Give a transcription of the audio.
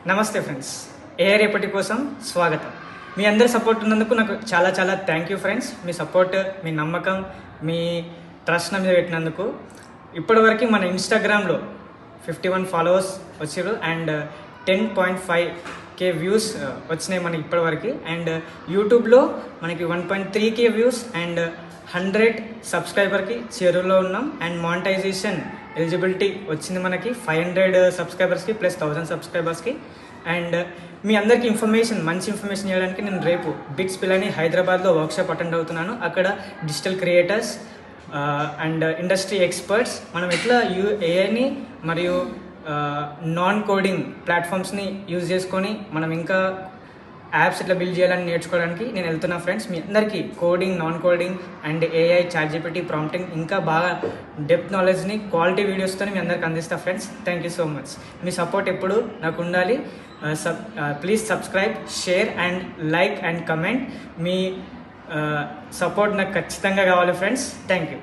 నమస్తే friends, AR రేపటి కోసం స్వాగతం. మీ అందరి సపోర్ట్ ఉన్నందుకు నాకు చాలా చాలా థ్యాంక్ యూ ఫ్రెండ్స్. మీ సపోర్ట్, మీ నమ్మకం, మీ ట్రస్ట్ నా మీద పెట్టినందుకు. ఇప్పటివరకు మన ఇన్స్టాగ్రామ్లో 51 ఫాలోవర్స్ వచ్చారు అండ్ 10.5K వ్యూస్ వచ్చినాయి మనకి ఇప్పటివరకు. అండ్ యూట్యూబ్లో మనకి 1.3K వ్యూస్ అండ్ 100 సబ్స్క్రైబర్కి చేరువలో ఉన్నాం. అండ్ మానిటైజేషన్ ఎలిజిబిలిటీ వచ్చింది మనకి 500 సబ్స్క్రైబర్స్కి ప్లస్ 1000 సబ్స్క్రైబర్స్కి. అండ్ మీ అందరికీ మంచి ఇన్ఫర్మేషన్ ఇవ్వడానికి నేను రేపు బిట్స్ పిల్లని హైదరాబాద్లో వర్క్షాప్ అటెండ్ అవుతున్నాను. అక్కడ digital creators and industry experts మనం ఎట్లా ఏఐని మరియు నాన్ కోడింగ్ ప్లాట్ఫామ్స్ని యూజ్ చేసుకొని మనం ఇంకా యాప్స్ ఎట్లా బిల్డ్ చేయాలని నేర్చుకోవడానికి నేను వెళ్తున్నా ఫ్రెండ్స్. మీ అందరికీ coding, non coding and AI, ChatGPT, prompting ఇంకా బాగా డెప్త్ నాలెడ్జ్ని క్వాలిటీ వీడియోస్తో మీ అందరికి అందిస్తా friends. Thank you so much. Me support ఎప్పుడు నాకు ఉండాలి. Please subscribe, share and like and comment. Me support నాకు ఖచ్చితంగా కావాలి ఫ్రెండ్స్. Thank you.